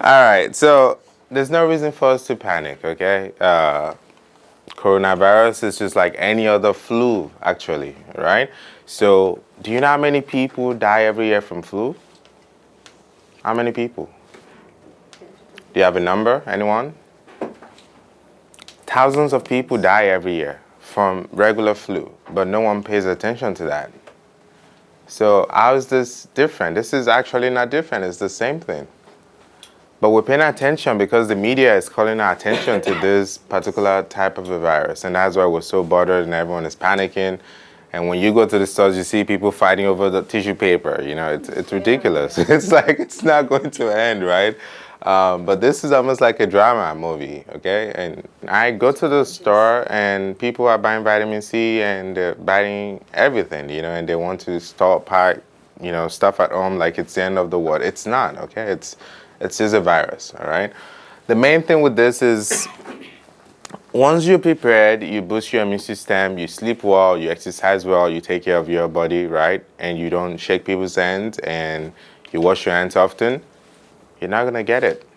All right, so there's no reason for us to panic, okay? Coronavirus is just like any other flu, actually, right? So, do you know how many people die every year from flu? How many people? Do you have a number? Anyone? Thousands of people die every year from regular flu, but no one pays attention to that. So, how is this different? This is actually not different, it's the same thing. But we're paying attention because the media is calling our attention to this particular type of a virus. And that's why we're so bothered and everyone is panicking. And when you go to the stores, you see people fighting over the tissue paper. You know, it's ridiculous. It's like it's not going to end, right? But this is almost like a drama movie, okay? And I go to the store and people are buying vitamin C and they're buying everything, you know, and they want to stockpile, you know, stuff at home like it's the end of the world. It's not, okay? It's just a virus, all right? The main thing with this is once you're prepared, you boost your immune system, you sleep well, you exercise well, you take care of your body, right? And you don't shake people's hands and you wash your hands often, you're not gonna get it,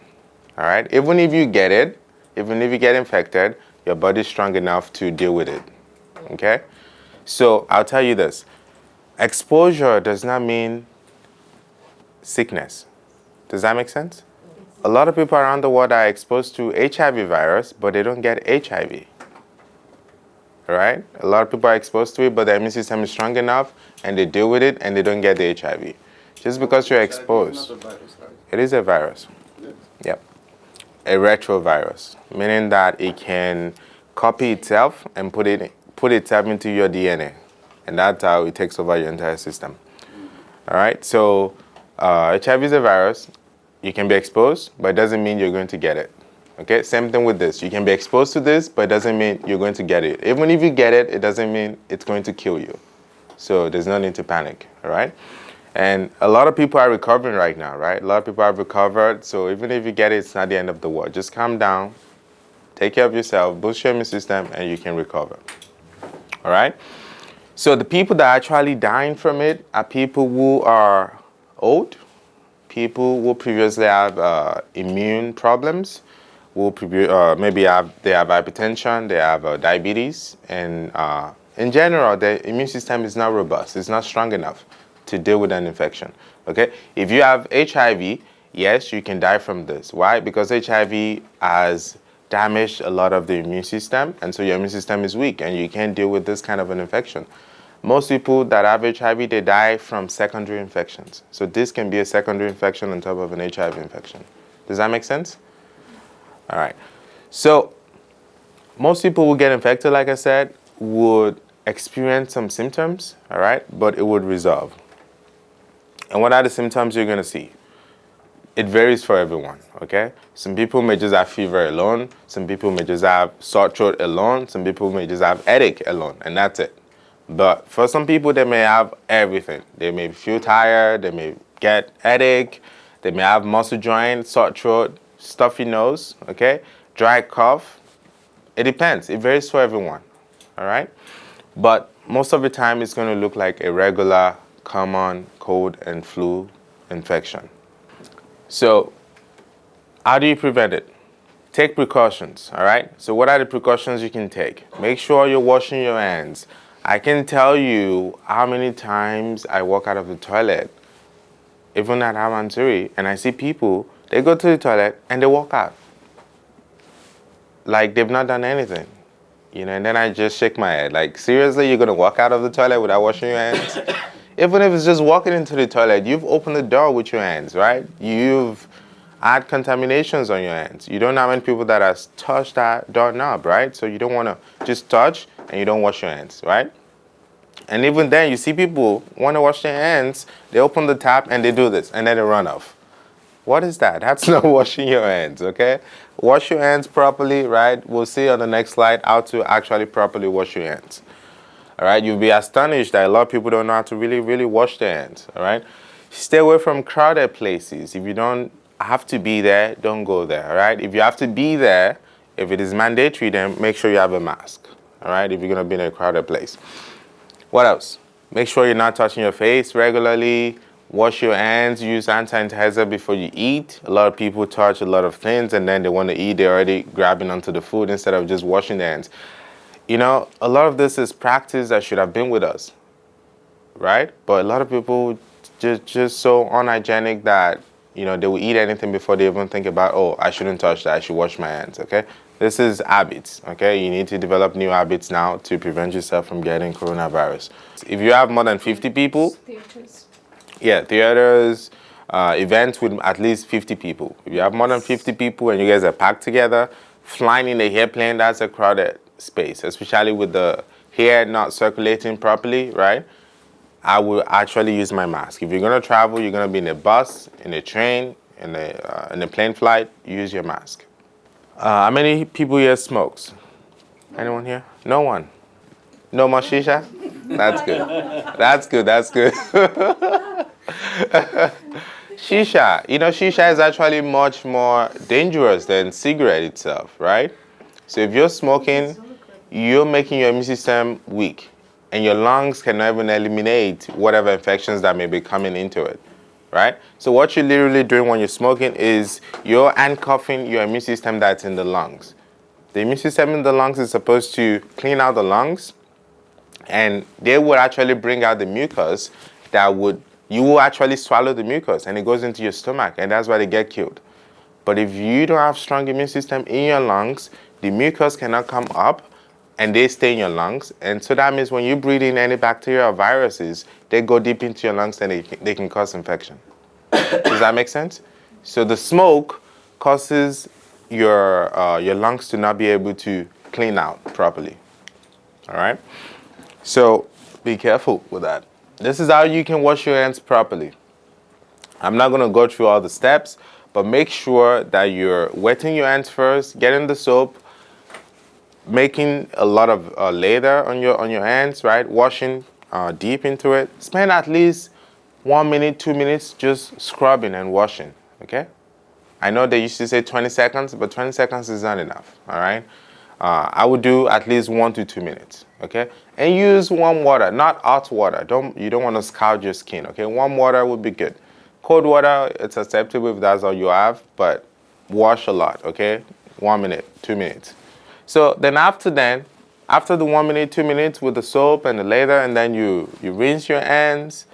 all right? Even if you get it, even if you get infected, your body's strong enough to deal with it, okay? So I'll tell you this, exposure does not mean sickness. Does that make sense? A lot of people around the world are exposed to HIV virus, but they don't get HIV. Right? A lot of people are exposed to it, but their immune system is strong enough, and they deal with it, and they don't get the HIV. Just because you're exposed. It is a virus. Yep. A retrovirus, meaning that it can copy itself and put itself into your DNA. And that's how it takes over your entire system. All right? So HIV is a virus. You can be exposed, but it doesn't mean you're going to get it. Okay, same thing with this. You can be exposed to this, but it doesn't mean you're going to get it. Even if you get it, it doesn't mean it's going to kill you. So there's no need to panic, all right? And a lot of people are recovering right now, right? A lot of people have recovered, so even if you get it, it's not the end of the world. Just calm down, take care of yourself, boost your immune system, and you can recover, all right? So the people that are actually dying from it are people who are old, people who previously have immune problems, who maybe they have hypertension, they have diabetes, and in general, their immune system is not robust. It's not strong enough to deal with an infection. Okay, if you have HIV, yes, you can die from this. Why? Because HIV has damaged a lot of the immune system, and so your immune system is weak, and you can't deal with this kind of an infection. Most people that have HIV, they die from secondary infections. So this can be a secondary infection on top of an HIV infection. Does that make sense? All right. So most people who get infected, like I said, would experience some symptoms, all right, but it would resolve. And what are the symptoms you're going to see? It varies for everyone, okay? Some people may just have fever alone. Some people may just have sore throat alone. Some people may just have headache alone, and that's it. But for some people, they may have everything. They may feel tired, they may get headache, they may have muscle joint, sore throat, stuffy nose, okay? Dry cough. It depends. It varies for everyone, all right? But most of the time, it's going to look like a regular, common cold and flu infection. So how do you prevent it? Take precautions, all right? So what are the precautions you can take? Make sure you're washing your hands. I can tell you how many times I walk out of the toilet, even at Hamanturi, and I see people, they go to the toilet and they walk out. Like they've not done anything, you know, and then I just shake my head. Like, seriously, you're gonna walk out of the toilet without washing your hands? Even if it's just walking into the toilet, you've opened the door with your hands, right? You've had contaminations on your hands. You don't know how many people that has touched that doorknob, right? So you don't want to just touch and you don't wash your hands, right? And even then, you see people want to wash their hands, they open the tap and they do this, and then they run off. What is that? That's not washing your hands, okay? Wash your hands properly, right? We'll see on the next slide how to actually properly wash your hands. All right, you'll be astonished that a lot of people don't know how to really wash their hands, all right? Stay away from crowded places. If you don't have to be there, don't go there, all right? If you have to be there, if it is mandatory, then make sure you have a mask, all right, if you're going to be in a crowded place. What else? Make sure you're not touching your face regularly. Wash your hands, use hand sanitizer before you eat. A lot of people touch a lot of things and then they want to eat, they're already grabbing onto the food instead of just washing their hands. You know, a lot of this is practice that should have been with us, right? But a lot of people just so unhygienic that, you know, they will eat anything before they even think about, oh, I shouldn't touch that, I should wash my hands, okay? This is habits, okay? You need to develop new habits now to prevent yourself from getting coronavirus. If you have more than 50 people, yeah, theaters, events with at least 50 people. If you have more than 50 people and you guys are packed together, flying in the airplane, that's a crowded space, especially with the hair not circulating properly, right? I will actually use my mask. If you're gonna travel, you're gonna be in a bus, in a train, in a plane flight, use your mask. How many people here smokes? Anyone here? No one. No more shisha? That's good. That's good, that's good. Shisha, you know, shisha is actually much more dangerous than cigarette itself, right? So if you're smoking, you're making your immune system weak, and your lungs cannot even eliminate whatever infections that may be coming into it, right? So what you're literally doing when you're smoking is you're handcuffing your immune system that's in the lungs. The immune system in the lungs is supposed to clean out the lungs, and they would actually bring out the mucus you will actually swallow the mucus and it goes into your stomach, and that's why they get killed. But if you don't have strong immune system in your lungs, the mucus cannot come up and they stay in your lungs. And so that means when you breathe in any bacteria or viruses, they go deep into your lungs and they can cause infection. Does that make sense? So the smoke causes your lungs to not be able to clean out properly. All right? So be careful with that. This is how you can wash your hands properly. I'm not going to go through all the steps, but make sure that you're wetting your hands first, getting the soap, making a lot of lather on your hands, right? Washing deep into it. Spend at least 1 minute, 2 minutes just scrubbing and washing, okay? I know they used to say 20 seconds, but 20 seconds is not enough, all right? I would do at least 1 to 2 minutes, okay? And use warm water, not hot water. You don't want to scald your skin, okay? Warm water would be good. Cold water, it's acceptable if that's all you have, but wash a lot, okay? 1 minute, 2 minutes. So then after the 1 minute, 2 minutes with the soap and the lather, and then you rinse your hands,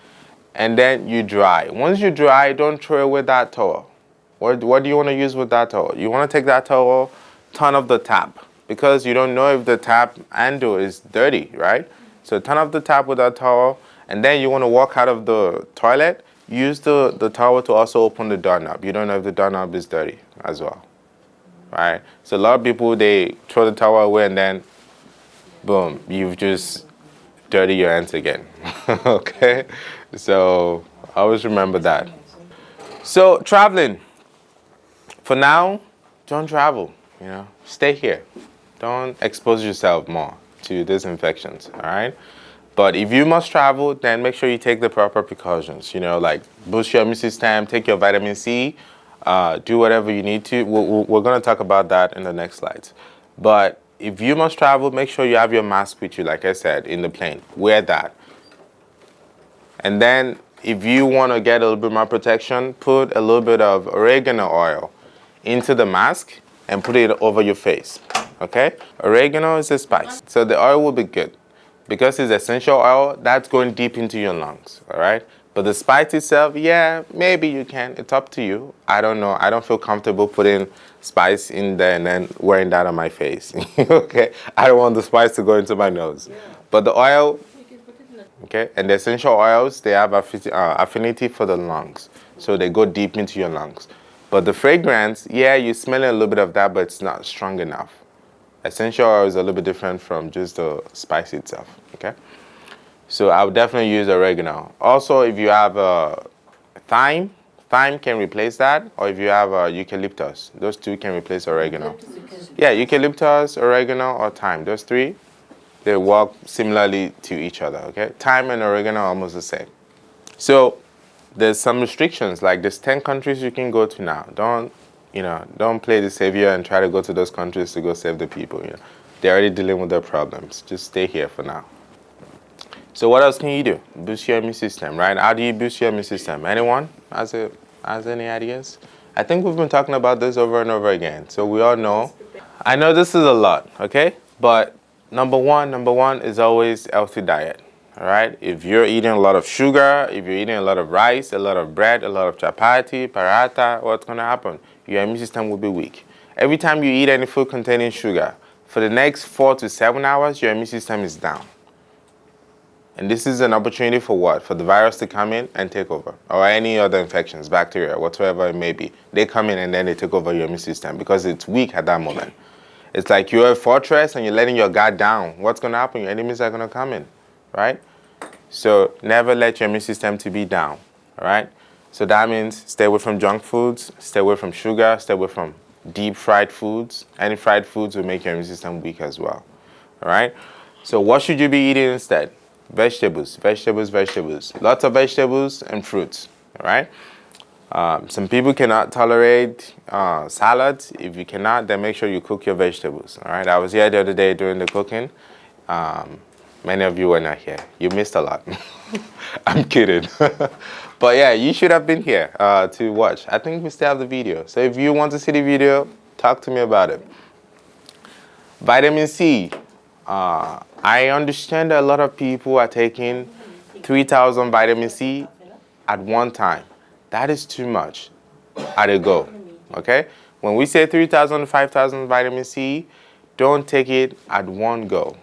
and then you dry. Once you dry, don't throw away that towel. What do you want to use with that towel? You want to take that towel, turn off the tap, because you don't know if the tap handle is dirty, right? So turn off the tap with that towel, and then you want to walk out of the toilet, use the towel to also open the doorknob. You don't know if the doorknob is dirty as well, right? So a lot of people, they throw the towel away and then, boom, you've just dirty your hands again, okay? So always remember that. So traveling, for now, don't travel, you know, stay here. Don't expose yourself more to these infections, all right? But if you must travel, then make sure you take the proper precautions, you know, like boost your immune system, take your vitamin C, do whatever you need to. We're going to talk about that in the next slides. But if you must travel, make sure you have your mask with you, like I said, in the plane. Wear that. And then if you want to get a little bit more protection, put a little bit of oregano oil into the mask and put it over your face, okay? Oregano is a spice, so the oil will be good. Because it's essential oil, that's going deep into your lungs, all right? But the spice itself, yeah, maybe you can. It's up to you. I don't know. I don't feel comfortable putting spice in there and then wearing that on my face, okay? I don't want the spice to go into my nose. But the oil, okay, and the essential oils, they have affinity for the lungs. So they go deep into your lungs. But the fragrance, yeah, you smell a little bit of that, but it's not strong enough. Essential oil is a little bit different from just the spice itself, okay? So I would definitely use oregano. Also, if you have thyme can replace that, or if you have eucalyptus, those two can replace oregano. Yeah, eucalyptus, oregano, or thyme, those three, they work similarly to each other, okay? Thyme and oregano are almost the same. So there's some restrictions, like there's 10 countries you can go to now. Don't play the savior and try to go to those countries to go save the people. You know, they're already dealing with their problems. Just stay here for now. So what else can you do? Boost your immune system, right? How do you boost your immune system? Anyone has any ideas? I think we've been talking about this over and over again. So we all know. I know this is a lot, okay? But number one is always healthy diet. All right. If you're eating a lot of sugar, if you're eating a lot of rice, a lot of bread, a lot of chapati, paratha, what's going to happen? Your immune system will be weak. Every time you eat any food containing sugar, for the next 4 to 7 hours, your immune system is down. And this is an opportunity for what? For the virus to come in and take over. Or any other infections, bacteria, whatever it may be. They come in and then they take over your immune system because it's weak at that moment. It's like you're a fortress and you're letting your guard down. What's going to happen? Your enemies are going to come in, right? So never let your immune system to be down, all right? So that means stay away from junk foods, stay away from sugar, stay away from deep fried foods. Any fried foods will make your immune system weak as well, all right? So what should you be eating instead? Vegetables. Lots of vegetables and fruits, all right? Some people cannot tolerate salads. If you cannot, then make sure you cook your vegetables, all right? I was here the other day doing the cooking. Many of you were not here. You missed a lot. I'm kidding. But yeah, you should have been here to watch. I think we still have the video. So if you want to see the video, talk to me about it. Vitamin C. I understand that a lot of people are taking 3,000 vitamin C at one time. That is too much at a go, okay? When we say 3,000 to 5,000 vitamin C, don't take it at one go,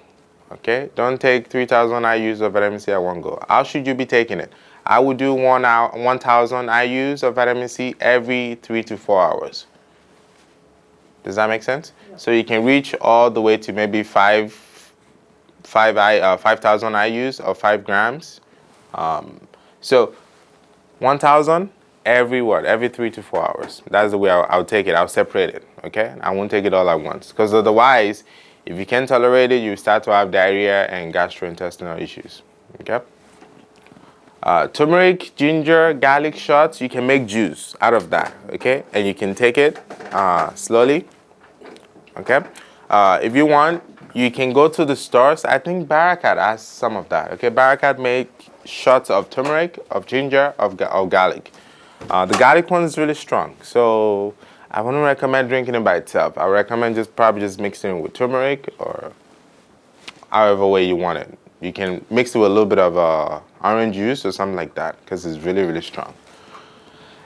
okay? Don't take 3,000 IUs of vitamin C at one go. How should you be taking it? I would do 1,000 IUs of vitamin C every 3 to 4 hours. Does that make sense? Yeah. So you can reach all the way to maybe 5,000 IUs or 5 grams. So 1,000 every 3 to 4 hours. That's the way I'll take it. I'll separate it, okay? I won't take it all at once. Because otherwise, if you can't tolerate it, you start to have diarrhea and gastrointestinal issues, okay? Turmeric, ginger, garlic shots, you can make juice out of that, okay? And you can take it slowly, okay? If you want, you can go to the stores. I think Barakat has some of that, okay? Barakat make shots of turmeric, of ginger, of garlic. The garlic one is really strong, so I wouldn't recommend drinking it by itself. I recommend probably just mixing it with turmeric or however way you want it. You can mix it with a little bit of orange juice or something like that because it's really, really strong.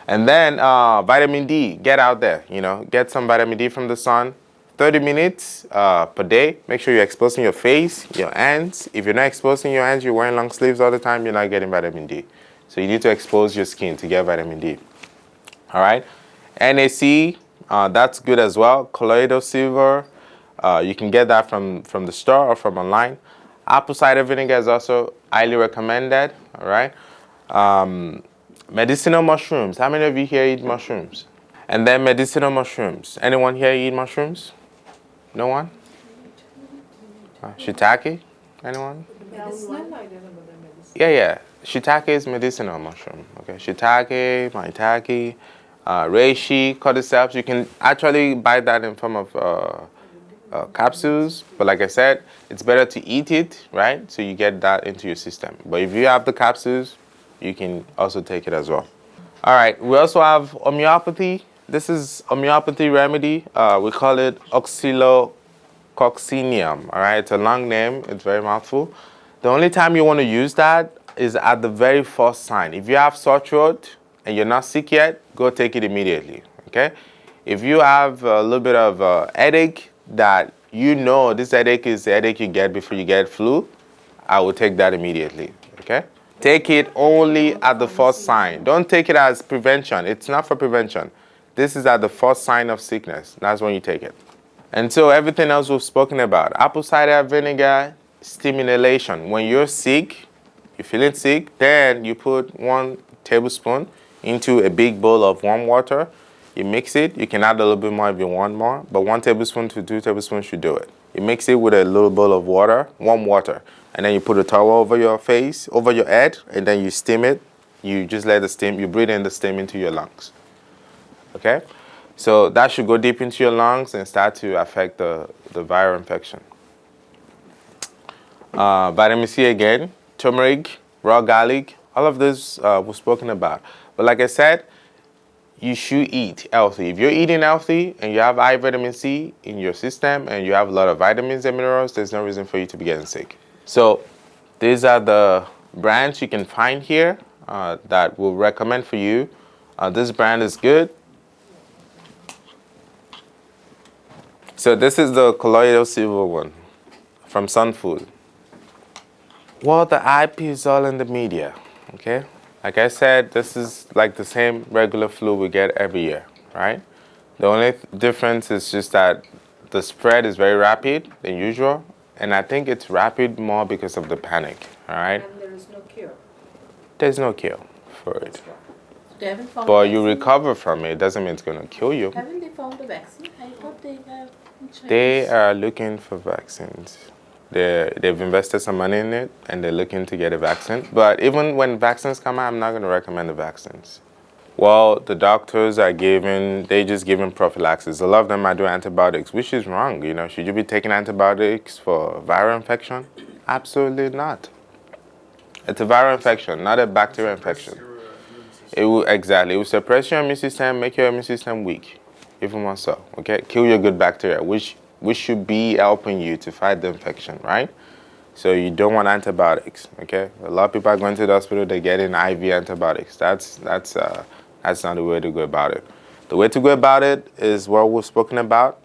And then vitamin D, get out there, get some vitamin D from the sun. 30 minutes per day. Make sure you're exposing your face, your hands. If you're not exposing your hands, you're wearing long sleeves all the time, you're not getting vitamin D. So you need to expose your skin to get vitamin D. All right. NAC, that's good as well. Colloidal silver, you can get that from the store or from online. Apple cider vinegar is also highly recommended. All right. Medicinal mushrooms. How many of you here eat mushrooms? And then medicinal mushrooms. Anyone here eat mushrooms? No one? Shiitake? Anyone? Yeah. Shiitake is medicinal mushroom. Okay. Shiitake, maitake, reishi, cordyceps. You can actually buy that in form of capsules. But like I said, it's better to eat it, right? So you get that into your system. But if you have the capsules, you can also take it as well. All right. We also have homeopathy. This is homeopathy remedy. We call it oxylococcinium. All right, it's a long name. It's very mouthful. The only time you want to use that is at the very first sign. If you have sore throat and you're not sick yet, go take it immediately. Okay. If you have a little bit of headache that this headache is the headache you get before you get flu, I will take that immediately. Okay. Take it only at the first sign. Don't take it as prevention. It's not for prevention. This is at the first sign of sickness. That's when you take it. And so everything else we've spoken about. Apple cider vinegar, steam inhalation. When you're sick, you're feeling sick, then you put 1 tablespoon into a big bowl of warm water. You mix it. You can add a little bit more if you want more, but 1 tablespoon to 2 tablespoons should do it. You mix it with a little bowl of water, warm water, and then you put a towel over your face, over your head, and then you steam it. You just let the steam, you breathe in the steam into your lungs. Okay? So that should go deep into your lungs and start to affect the viral infection. Vitamin C again. turmeric, raw garlic, all of this was spoken about. But like I said, you should eat healthy. If you're eating healthy and you have high vitamin C in your system and you have a lot of vitamins and minerals, there's no reason for you to be getting sick. So these are the brands you can find here that we'll recommend for you. This brand is good. So this is the colloidal silver one from Sun Food. Well, the IP is all in the media, okay? Like I said, this is like the same regular flu we get every year, right? The only difference is just that the spread is very rapid than usual, and I think it's rapid more because of the panic, all right? And there is no cure. There's no cure for it. They haven't found But a you vaccine? recover from it. It doesn't mean it's going to kill you. Haven't they found a vaccine? I thought they have in China. They are looking for vaccines. They've invested some money in it, and they're looking to get a vaccine. But even when vaccines come out, I'm not going to recommend the vaccines. Well, the doctors are they just giving prophylaxis. A lot of them are doing antibiotics, which is wrong. You know, should you be taking antibiotics for viral infection? Absolutely not. It's a viral infection, not a bacterial infection. It will suppress your immune system, make your immune system weak, even more so. Okay, kill your good bacteria, which should be helping you to fight the infection, right? So you don't want antibiotics. Okay, a lot of people are going to the hospital, they're getting IV antibiotics. That's not the way to go about it. The way to go about it is what we've spoken about.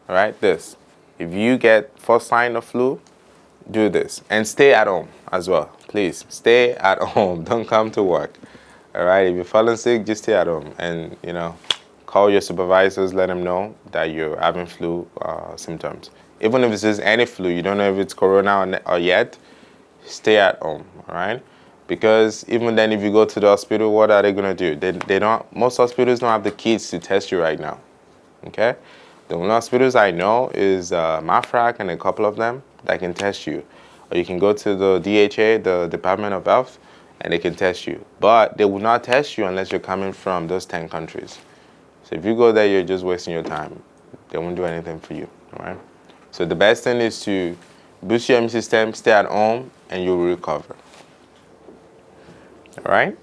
All right, this. If you get first sign of flu, do this and stay at home as well. Please stay at home. Don't come to work. All right. If you're falling sick, just stay at home and call your supervisors. Let them know that you're having flu symptoms. Even if it's just any flu, you don't know if it's corona or yet. Stay at home. All right. Because even then, if you go to the hospital, what are they gonna do? They don't. Most hospitals don't have the kits to test you right now. Okay. The only hospitals I know is Mafrac and a couple of them that can test you. Or you can go to the DHA, the Department of Health, and they can test you. But they will not test you unless you're coming from those 10 countries. So if you go there, you're just wasting your time. They won't do anything for you, all right? So the best thing is to boost your immune system, stay at home, and you'll recover. All right?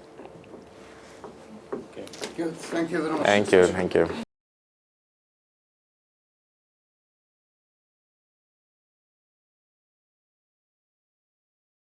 Okay. Good. Thank you very much. Thank you.